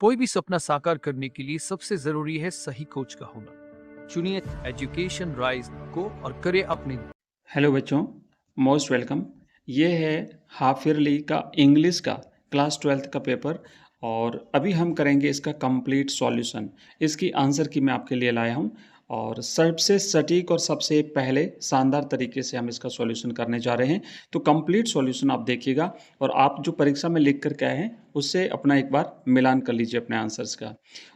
कोई भी सपना साकार करने के लिए सबसे जरूरी है सही कोच का होना। चुनिए एजुकेशन राइज को और करें अपने। हेलो बच्चों, मोस्ट वेलकम। ये है हाफ ईयरली का इंग्लिश का क्लास 12th का पेपर और अभी हम करेंगे इसका कंप्लीट सॉल्यूशन। इसकी आंसर की मैं आपके लिए लाया हूँ और सबसे सटीक और सबसे पहले शानदार तरीके से हम इसका सॉल्यूशन करने जा रहे हैं। तो कंप्लीट सॉल्यूशन आप देखिएगा और आप जो परीक्षा में लिख कर के आए हैं उससे अपना एक बार मिलान कर लीजिए अपने आंसर्स का।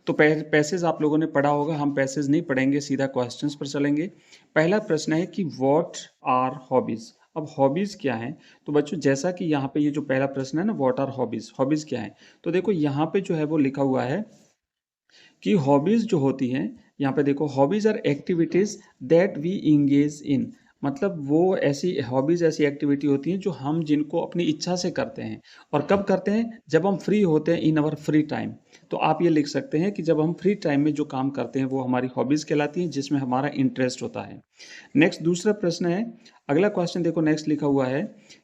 तो पैसेज आप लोगों ने पढ़ा होगा, हम पैसेज नहीं पढ़ेंगे, सीधा क्वेश्चंस पर चलेंगे। पहला प्रश्न है कि व्हाट आर हॉबीज। अब हॉबीज क्या है? तो बच्चों जैसा कि यहाँ पे ये जो पहला प्रश्न है ना, व्हाट आर हॉबीज, हॉबीज क्या है? तो देखो यहाँ पे जो है वो लिखा हुआ है कि हॉबीज जो होती हैं, यहाँ पे देखो, hobbies are activities that we engage in. मतलब वो ऐसी हॉबीज, ऐसी एक्टिविटी होती हैं जो हम जिनको अपनी इच्छा से करते हैं। और कब करते हैं? जब हम फ्री होते हैं, इन अवर फ्री टाइम। तो आप ये लिख सकते हैं कि जब हम फ्री टाइम में जो काम करते हैं वो हमारी हॉबीज कहलाती हैं, जिसमें हमारा इंटरेस्ट होता है। नेक्स्ट दूसरा प्रश्न है, अगला क्वेश्चन देखो, नेक्स्ट लिखा हुआ है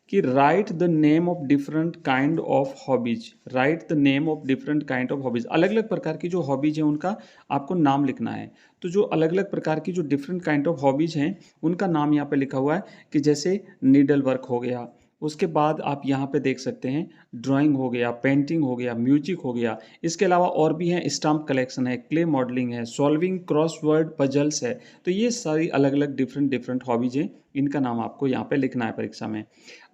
कि right the name of different kind of hobbies. Right the name of different kind of hobbies. अलग अलग प्रकार की जो हॉबीज हैं उनका आपको नाम लिखना है। तो जो अलग अलग प्रकार की जो डिफरेंट काइंड ऑफ हॉबीज हैं उनका नाम यहाँ पे लिखा हुआ है कि जैसे नीडल वर्क हो गया, उसके बाद आप यहाँ पे देख सकते हैं ड्राइंग हो गया, पेंटिंग हो गया, म्यूजिक हो गया। इसके अलावा और भी हैं, स्टाम्प कलेक्शन है, क्ले मॉडलिंग है, सॉल्विंग क्रॉसवर्ड पजल्स है। तो ये सारी अलग अलग डिफरेंट डिफरेंट हॉबीज हैं, इनका नाम आपको यहाँ पे लिखना है परीक्षा में।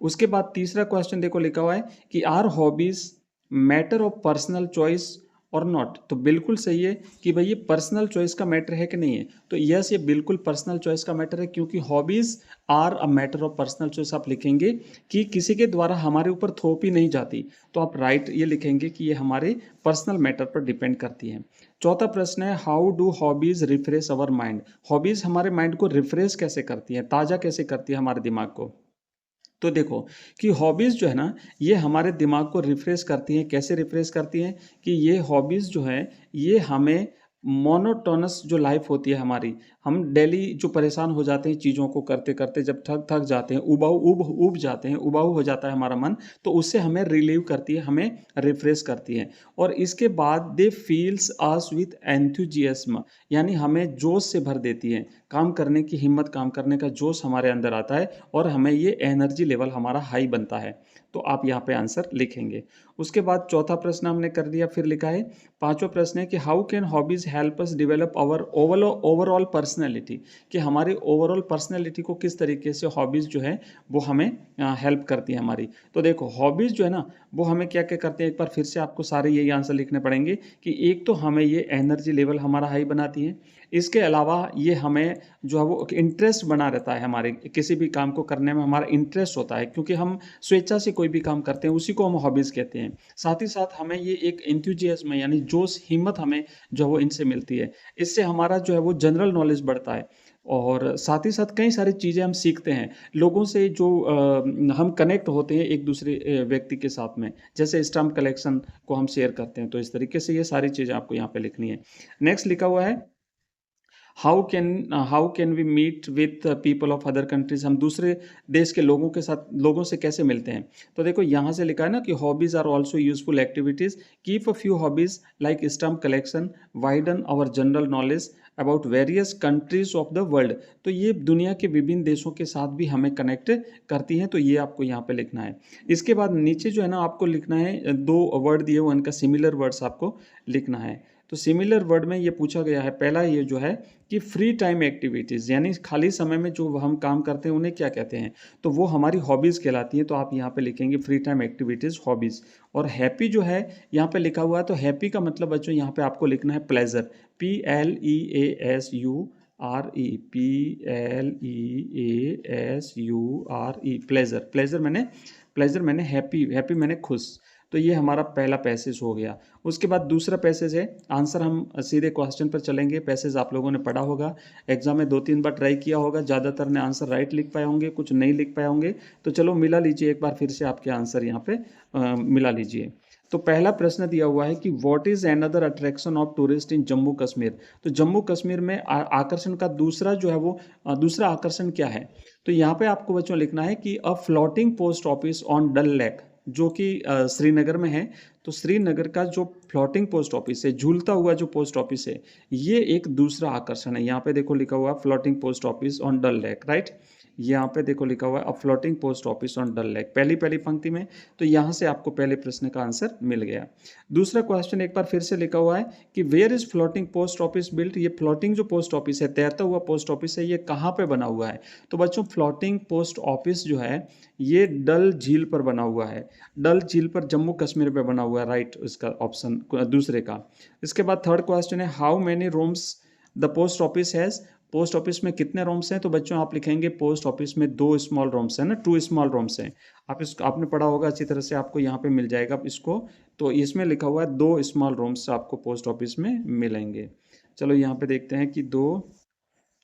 उसके बाद तीसरा क्वेश्चन देखो लिखा हुआ है कि are hobbies matter of personal choice और नॉट। तो बिल्कुल सही है कि भाई ये पर्सनल चॉइस का मैटर है कि नहीं है। तो यस, ये बिल्कुल पर्सनल चॉइस का मैटर है, क्योंकि hobbies are a matter of personal choice आप लिखेंगे कि किसी के द्वारा हमारे ऊपर थोपी नहीं जाती। तो आप राइट ये लिखेंगे कि ये हमारे पर्सनल मैटर पर डिपेंड करती है। चौथा प्रश्न है, how do hobbies refresh our mind. Hobbies हमारे माइंड को रिफ्रेश कैसे करती है, ताज़ा कैसे करती है हमारे दिमाग को। तो देखो कि हॉबीज़ जो है ना, ये हमारे दिमाग को रिफ्रेश करती हैं। कैसे रिफ्रेश करती हैं? कि ये हॉबीज़ जो है, ये हमें मोनोटोनस जो लाइफ होती है हमारी, हम डेली जो परेशान हो जाते हैं चीज़ों को करते करते, जब थक थक जाते हैं, उब जाते हैं, उबाऊ हो जाता है हमारा मन, तो उससे हमें रिलीव करती है, हमें रिफ्रेश करती है। और इसके बाद दे फील्स अस विथ एंथुजियाज्म, यानी हमें जोश से भर देती है, काम करने की हिम्मत, काम करने का जोश हमारे अंदर आता है और हमें ये एनर्जी लेवल हमारा हाई बनता है। तो आप यहाँ पे आंसर लिखेंगे। उसके बाद चौथा प्रश्न हमने कर दिया, फिर लिखा है पांचवा प्रश्न है कि how can hobbies help us develop our overall personality. कि हमारी ओवरऑल पर्सनैलिटी को किस तरीके से हॉबीज जो है वो हमें हेल्प करती है हमारी। तो देखो हॉबीज जो है ना, वो हमें क्या क्या करते हैं, एक बार फिर से आपको सारे यही आंसर लिखने पड़ेंगे कि एक तो हमें ये एनर्जी लेवल हमारा हाई बनाती है। इसके अलावा ये हमें जो है वो इंटरेस्ट बना रहता है, हमारे किसी भी काम को करने में हमारा इंटरेस्ट होता है, क्योंकि हम स्वेच्छा से कोई भी काम करते हैं, उसी को हम हॉबीज़ कहते हैं। साथ ही साथ हमें ये एक इंथुजियाज्म यानी जोश, हिम्मत हमें जो है वो इनसे मिलती है। इससे हमारा जो है वो जनरल नॉलेज बढ़ता है और साथ ही साथ कई सारी चीज़ें हम सीखते हैं लोगों से, जो हम कनेक्ट होते हैं एक दूसरे व्यक्ति के साथ में, जैसे स्टाम्प कलेक्शन को हम शेयर करते हैं। तो इस तरीके से ये सारी चीज़ें आपको यहाँ पे लिखनी है। नेक्स्ट लिखा हुआ है, how can we meet with people of other countries. हम दूसरे देश के लोगों के साथ, लोगों से कैसे मिलते हैं। तो देखो यहाँ से लिखा है ना कि hobbies are also useful activities, keep a few hobbies like stamp collection, widen our general knowledge about various countries of the world. तो ये दुनिया के विभिन्न देशों के साथ भी हमें कनेक्ट करती हैं। तो ये आपको यहाँ पे लिखना है। इसके बाद नीचे जो है ना आपको लिखना है, दो वर्ड दिए हुए, उनका सिमिलर वर्ड्स आपको लिखना है। तो सिमिलर वर्ड में ये पूछा गया है, पहला ये जो है कि फ्री टाइम एक्टिविटीज़, यानी खाली समय में जो हम काम करते हैं उन्हें क्या कहते हैं। तो वो हमारी हॉबीज़ कहलाती हैं। तो आप यहाँ पे लिखेंगे फ्री टाइम एक्टिविटीज़, हॉबीज़। और हैप्पी जो है यहाँ पे लिखा हुआ है, तो हैप्पी का मतलब बच्चों यहाँ पे आपको लिखना है pleasure, PLEASURE, PLEASURE, pleasure. Pleasure मैंने हैप्पी, हैप्पी मैंने खुश। तो ये हमारा पहला पैसेज हो गया। उसके बाद दूसरा पैसेज है, आंसर हम सीधे क्वेश्चन पर चलेंगे। पैसेज आप लोगों ने पढ़ा होगा, एग्जाम में 2-3 बार ट्राई किया होगा, ज़्यादातर ने आंसर राइट लिख पाए होंगे, कुछ नहीं लिख पाए होंगे। तो चलो मिला लीजिए एक बार फिर से आपके आंसर यहाँ पे मिला लीजिए। तो पहला प्रश्न दिया हुआ है कि what is another attraction of tourist in Jammu Kashmir. तो जम्मू कश्मीर में आकर्षण का दूसरा जो है वो दूसरा आकर्षण क्या है। तो यहाँ पे आपको बच्चों लिखना है कि a floating post office on Dal Lake. जो कि श्रीनगर में है। तो श्रीनगर का जो फ्लोटिंग पोस्ट ऑफिस है, झूलता हुआ जो पोस्ट ऑफिस है, ये एक दूसरा आकर्षण है। यहाँ पे देखो लिखा हुआ है floating post office on Dal Lake, right. यहाँ पे देखो लिखा हुआ है a floating post office on Dal Lake, पहली पहली पंक्ति में। तो यहाँ से आपको पहले प्रश्न का आंसर मिल गया। दूसरा क्वेश्चन एक बार फिर से लिखा हुआ है कि where is floating post office built. ये फ्लोटिंग जो पोस्ट ऑफिस है, तैरता हुआ पोस्ट ऑफिस है, ये कहाँ पे बना हुआ है। तो बच्चों फ्लोटिंग पोस्ट ऑफिस जो है ये डल झील पर बना हुआ है। डल झील पर जम्मू कश्मीर पे बना हुआ है, राइट। इसका ऑप्शन दूसरे का। इसके बाद थर्ड क्वेश्चन है how many rooms the post office has. Post office में कितने रूम्स हैं। तो बच्चों आप लिखेंगे पोस्ट ऑफिस में 2 स्मॉल रूम्स हैं ना, 2 स्मॉल रूम्स हैं। आप इसको आपने पढ़ा होगा अच्छी तरह से, आपको यहाँ पे मिल जाएगा इसको। तो इसमें लिखा हुआ है 2 स्मॉल रूम्स आपको पोस्ट ऑफिस में मिलेंगे। चलो यहाँ पे देखते हैं कि 2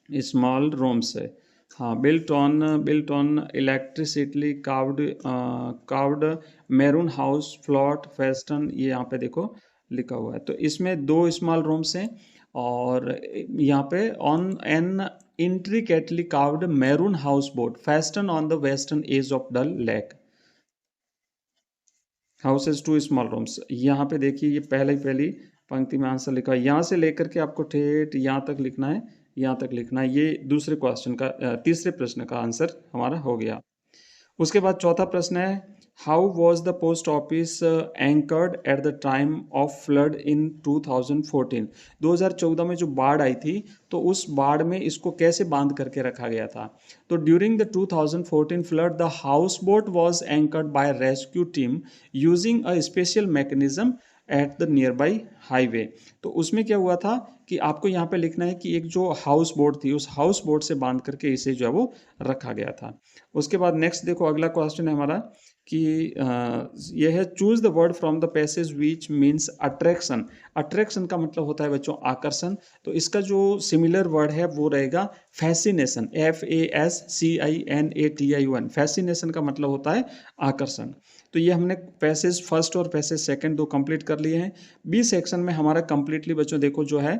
स्मॉल रूम्स है। हाँ, built on electricity carved maroon house float festoon, ये यहाँ पे देखो लिखा हुआ है। तो इसमें 2 स्मॉल रूम्स हैं और यहाँ पे on an intricately carved maroon house boat festoon on the western edge of Dal lake, houses 2 small rooms. यहाँ पे देखिए ये पहली पंक्ति में आंसर लिखा है। यहाँ से लेकर के आपको ठेठ यहाँ तक लिखना है, यहाँ तक लिखना है। ये दूसरे क्वेश्चन का तीसरे प्रश्न का आंसर हमारा हो गया। उसके बाद चौथा प्रश्न है how was the post office anchored at the time of flood in 2014। 2014 में जो बाढ़ आई थी तो उस बाढ़ में इसको कैसे बांध करके रखा गया था। तो during the 2014 flood the houseboat was anchored by rescue team using a special mechanism at the nearby highway. तो उसमें क्या हुआ था कि आपको यहाँ पे लिखना है कि एक जो हाउस बोट थी उस हाउस बोट से बांध करके इसे जो है वो रखा गया था। उसके बाद नेक्स्ट देखो अगला क्वेश्चन है हमारा कि यह है choose the word from the passage which means attraction. Attraction का मतलब होता है बच्चों आकर्षण। तो इसका जो सिमिलर वर्ड है वो रहेगा फैसिनेशन, FASCINATION। फैसिनेशन का मतलब होता है आकर्षण। तो ये हमने पैसेज फर्स्ट और पैसेज सेकंड 2 कंप्लीट कर लिए हैं। बी सेक्शन में हमारा कंप्लीटली बच्चों देखो जो है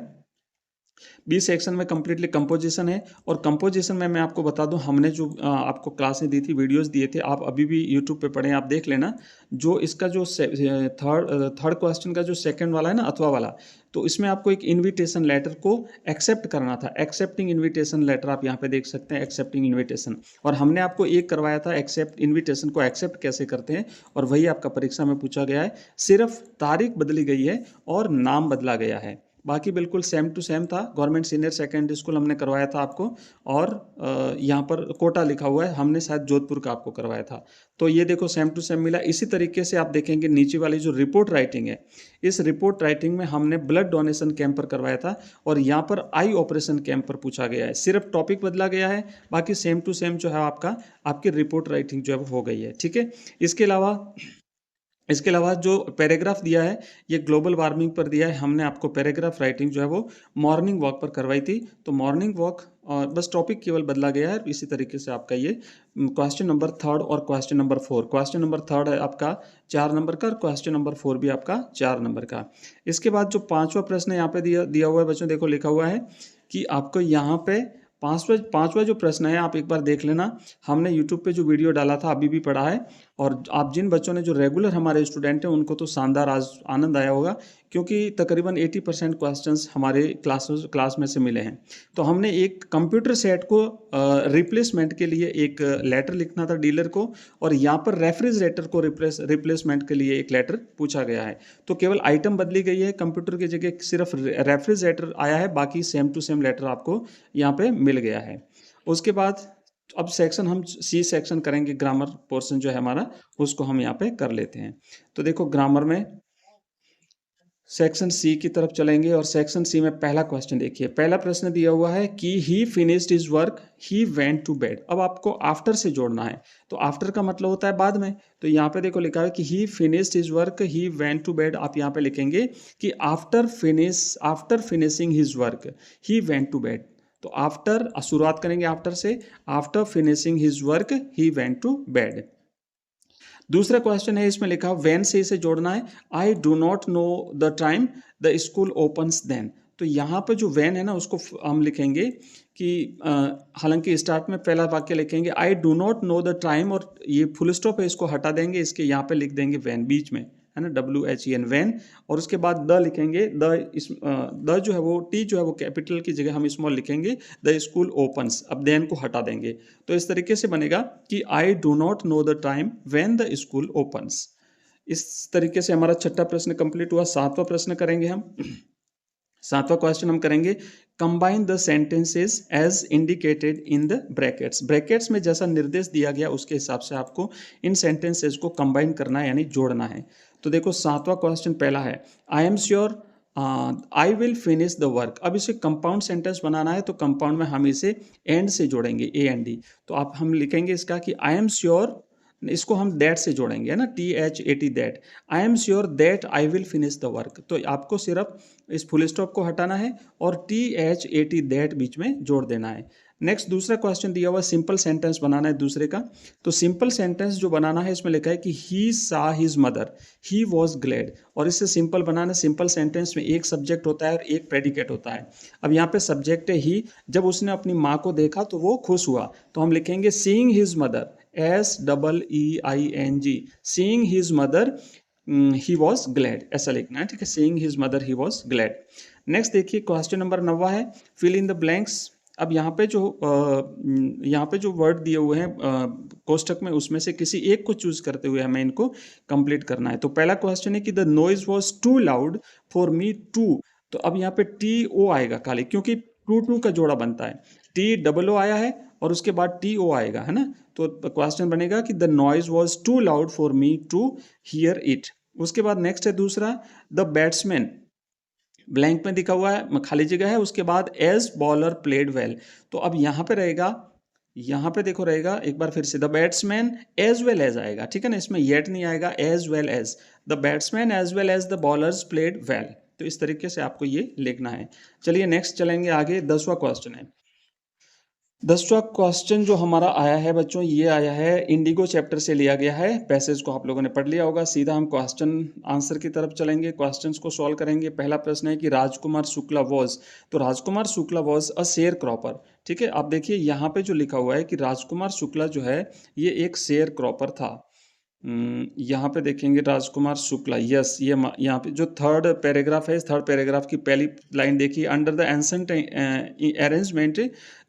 बी सेक्शन में कंप्लीटली कंपोजिशन है। और कंपोजिशन में मैं आपको बता दूं हमने जो आपको क्लासें दी थी, वीडियोस दिए थे, आप अभी भी यूट्यूब पे पढ़ें, आप देख लेना। जो इसका जो थर्ड क्वेश्चन का जो सेकंड वाला है ना, अथवा वाला, तो इसमें आपको एक इनविटेशन लेटर को एक्सेप्ट करना था। एक्सेप्टिंग इनविटेशन लेटर आप यहाँ पे देख सकते हैं, एक्सेप्टिंग इनविटेशन। और हमने आपको एक करवाया था एक्सेप्ट इनविटेशन को एक्सेप्ट कैसे करते हैं, और वही आपका परीक्षा में पूछा गया है। सिर्फ तारीख बदली गई है और नाम बदला गया है, बाकी बिल्कुल सेम टू सेम था। गवर्नमेंट सीनियर सेकेंडरी स्कूल हमने करवाया था आपको, और यहाँ पर कोटा लिखा हुआ है, हमने शायद जोधपुर का आपको करवाया था। तो ये देखो सेम टू सेम मिला। इसी तरीके से आप देखेंगे नीचे वाली जो रिपोर्ट राइटिंग है, इस रिपोर्ट राइटिंग में हमने ब्लड डोनेशन कैंप पर करवाया था, और यहाँ पर आई ऑपरेशन कैंप पर पूछा गया है। सिर्फ टॉपिक बदला गया है, बाकी सेम टू सेम जो है आपकी रिपोर्ट राइटिंग जो है हो गई है, ठीक है। इसके अलावा जो पैराग्राफ दिया है ये ग्लोबल वार्मिंग पर दिया है। हमने आपको पैराग्राफ राइटिंग जो है वो मॉर्निंग वॉक पर करवाई थी। तो मॉर्निंग वॉक और बस टॉपिक केवल बदला गया है। इसी तरीके से आपका ये क्वेश्चन नंबर 3 और क्वेश्चन नंबर 4, क्वेश्चन नंबर 3 है आपका 4 नंबर का, और क्वेश्चन नंबर 4 भी आपका 4 नंबर का। इसके बाद जो 5वां प्रश्न यहाँ पे दिया हुआ है बच्चों, देखो लिखा हुआ है कि आपको यहाँ पे पांचवा जो प्रश्न है आप एक बार देख लेना। हमने यूट्यूब पे जो वीडियो डाला था अभी भी पढ़ा है, और आप जिन बच्चों ने जो रेगुलर हमारे स्टूडेंट हैं उनको तो शानदार आज आनंद आया होगा, क्योंकि तकरीबन 80% क्वेश्चंस हमारे क्लास में से मिले हैं। तो हमने एक कंप्यूटर सेट को रिप्लेसमेंट के लिए एक लेटर लिखना था डीलर को, और यहाँ पर रेफ्रिजरेटर को रिप्लेसमेंट के लिए एक लेटर पूछा गया है। तो केवल आइटम बदली गई है, कंप्यूटर की जगह सिर्फ रेफ्रिजरेटर आया है, बाकी सेम टू सेम लेटर आपको यहाँ पे मिल गया है। उसके बाद अब सेक्शन हम सी सेक्शन करेंगे, ग्रामर पोर्शन जो है हमारा उसको हम यहाँ पे कर लेते हैं। तो देखो ग्रामर में सेक्शन सी की तरफ चलेंगे, और सेक्शन सी में पहला क्वेश्चन देखिए। पहला प्रश्न दिया हुआ है कि he finished his work he went to bed. अब आपको आफ्टर से जोड़ना है, तो आफ्टर का मतलब होता है बाद में। तो यहाँ पे देखो लिखा है कि he finished his work he went to bed. आप यहाँ पे लिखेंगे कि after finishing his work he went to bed. तो आफ्टर शुरुआत करेंगे आफ्टर से, after finishing his work he went to bed. दूसरा क्वेश्चन है, इसमें लिखा व्हेन से इसे जोड़ना है। I do not know the time the school opens then. तो यहाँ पे जो व्हेन है ना उसको हम लिखेंगे कि हालांकि स्टार्ट में पहला वाक्य लिखेंगे आई do not know the time, और ये फुल स्टॉप है इसको हटा देंगे, इसके यहाँ पे लिख देंगे व्हेन बीच में, है ना, WHEN व्हेन, और उसके बाद द लिखेंगे, द जो है वो टी जो है वो कैपिटल की जगह हम स्मॉल लिखेंगे, द स्कूल ओपन्स, अब देन को हटा देंगे। तो इस तरीके से बनेगा कि आई do not know the time when the school opens. इस तरीके से हमारा छठा प्रश्न कंप्लीट हुआ। सातवां प्रश्न करेंगे हम। सातवां क्वेश्चन हम करेंगे combine the sentences as indicated in the brackets. Brackets में जैसा निर्देश दिया गया उसके हिसाब से आपको इन सेंटेंसेस को कंबाइन करना है, यानी जोड़ना है। तो देखो सातवां क्वेश्चन पहला है I am sure I will finish the work. अब इसे कंपाउंड सेंटेंस बनाना है, तो कंपाउंड में हम इसे एंड से जोड़ेंगे, AND। तो आप हम लिखेंगे इसका कि आई एम श्योर, इसको हम दैट से जोड़ेंगे, है ना, THAT that, I am sure that I will finish the work. तो आपको सिर्फ इस फुल स्टॉप को हटाना है और THAT दैट बीच में जोड़ देना है। नेक्स्ट दूसरा क्वेश्चन दिया हुआ सिंपल सेंटेंस बनाना है दूसरे का। तो सिंपल सेंटेंस जो बनाना है इसमें लिखा है कि he saw his mother, he was glad. और इससे सिंपल बनाना, सिंपल सेंटेंस में एक सब्जेक्ट होता है और एक प्रेडिकेट होता है। अब यहाँ पे सब्जेक्ट है ही, जब उसने अपनी माँ को देखा तो वो खुश हुआ, तो हम लिखेंगे seeing his mother, SEEING, seeing his mother he was glad, ऐसा लिखना है, ठीक है, seeing his mother he was glad. Next देखिए क्वेश्चन नंबर 9 है फिल इन द ब्लैंक्स। अब यहाँ पे जो वर्ड दिए हुए हैं कोष्टक में, उसमें से किसी एक को चूज करते हुए हमें इनको कंप्लीट करना है। तो पहला क्वेश्चन है कि the noise was too loud for me to. तो अब यहाँ पे TO आएगा खाली, क्योंकि टू का जोड़ा बनता है, TOO आया है और उसके बाद TO आएगा, है ना। तो क्वेश्चन बनेगा कि the noise was too loud for me to hear it. उसके बाद नेक्स्ट है दूसरा द बैट्समैन, ब्लैंक में दिखा हुआ है, खाली जगह है, उसके बाद एज बॉलर प्लेड वेल। तो अब यहाँ पे रहेगा, यहाँ पे देखो रहेगा एक बार फिर से the batsman as well as आएगा, ठीक है ना, इसमें येट नहीं आएगा, as well as, the batsman as well as the bowlers played well. तो इस तरीके से आपको ये लिखना है। चलिए नेक्स्ट चलेंगे आगे। 10वां क्वेश्चन है। 10वां क्वेश्चन जो हमारा आया है बच्चों, ये आया है इंडिगो चैप्टर से लिया गया है। पैसेज को आप लोगों ने पढ़ लिया होगा। सीधा हम क्वेश्चन आंसर की तरफ चलेंगे, क्वेश्चंस को सॉल्व करेंगे। पहला प्रश्न है कि राजकुमार शुक्ला वॉज, तो Rajkumar Shukla was a sharecropper, ठीक है। आप देखिए यहाँ पे जो लिखा हुआ है कि राजकुमार शुक्ला जो है ये एक शेयर क्रॉपर था। यहाँ पे देखेंगे राजकुमार शुक्ला, यस, ये यहाँ पे जो थर्ड पैराग्राफ है, इस थर्ड पैराग्राफ की पहली लाइन देखिए, under the ancient arrangement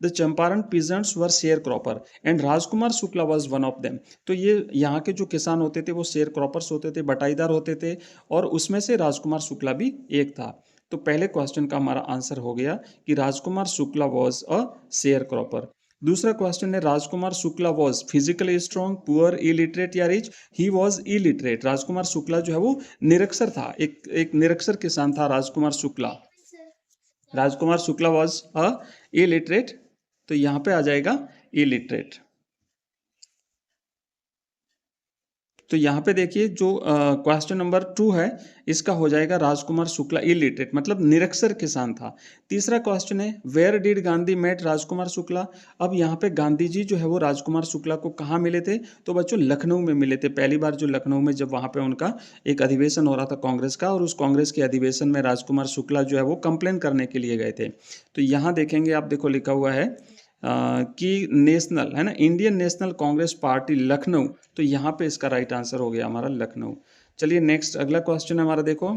the Champaran peasants were share cropper and Rajkumar Shukla was one of them. तो ये यहाँ के जो किसान होते थे वो शेयर क्रॉपर्स होते थे, बटाईदार होते थे, और उसमें से राजकुमार शुक्ला भी एक था। तो पहले क्वेश्चन का हमारा आंसर हो गया कि Rajkumar Shukla was a sharecropper. दूसरा क्वेश्चन है Rajkumar Shukla was physically strong, poor, illiterate या rich. He was illiterate. Rajkumar Shukla जो है वो निरक्षर था, एक निरक्षर किसान था Rajkumar Shukla. Rajkumar Shukla was a illiterate, तो यहाँ पे आ जाएगा इलिटरेट। तो यहाँ पे देखिए जो क्वेश्चन नंबर 2 है इसका हो जाएगा राजकुमार शुक्ला इलिटरेट, मतलब निरक्षर किसान था। तीसरा क्वेश्चन है where did Gandhi met Rajkumar Shukla. अब यहाँ पे गांधी जी जो है वो राजकुमार शुक्ला को कहाँ मिले थे, तो बच्चों लखनऊ में मिले थे। पहली बार जो लखनऊ में जब वहाँ पे उनका एक अधिवेशन हो रहा था कांग्रेस का, और उस कांग्रेस के अधिवेशन में राजकुमार शुक्ला जो है वो कंप्लेन करने के लिए गए थे। तो यहाँ देखेंगे आप, देखो लिखा हुआ है कि नेशनल, है ना, Indian national Congress party Lucknow. तो यहाँ पे इसका राइट आंसर हो गया हमारा लखनऊ। चलिए नेक्स्ट अगला क्वेश्चन है हमारा, देखो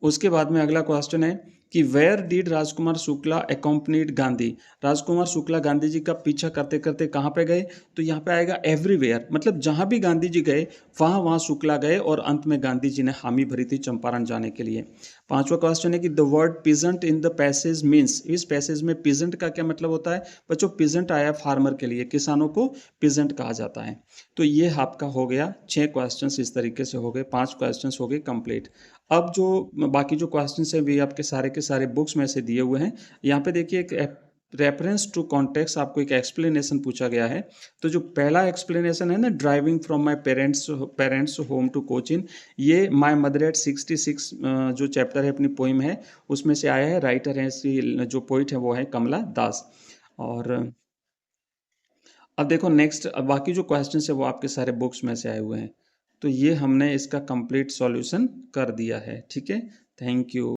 उसके बाद में अगला क्वेश्चन है कि वेयर डिड राजकुमार शुक्ला अकॉम्पनीड गांधी। राजकुमार शुक्ला गांधी जी का पीछा करते करते कहाँ पे गए, तो यहाँ पे आएगा एवरीवेयर, मतलब जहाँ भी गांधी जी गए वहाँ वहाँ शुक्ला गए, और अंत में गांधी जी ने हामी भरी थी चंपारण जाने के लिए। पांचवा क्वेश्चन है कि the word peasant in the passage means. इस पैसेज में पीजेंट का क्या मतलब होता है बच्चों, पीजेंट आया फार्मर के लिए, किसानों को पीजेंट कहा जाता है। तो ये आपका हो गया 6 क्वेश्चन, इस तरीके से हो गए, 5 क्वेश्चन हो गए कंप्लीट। अब जो बाकी जो क्वेश्चन है वे आपके सारे के सारे बुक्स में से दिए हुए हैं। यहाँ पे देखिए एक रेफरेंस टू कॉन्टेक्स्ट, आपको एक एक्सप्लेनेशन पूछा गया है। तो जो पहला एक्सप्लेनेशन है ना, driving from my parents home to Cochin, ये माय मदर एट 66 जो चैप्टर है अपनी पोइम है उसमें से आया है। राइटर है इसकी, जो पोइट है वो है कमला दास। और अब देखो नेक्स्ट, बाकी जो क्वेश्चन है वो आपके सारे बुक्स में से आए हुए हैं। तो ये हमने इसका कंप्लीट सॉल्यूशन कर दिया है, ठीक है। Thank you.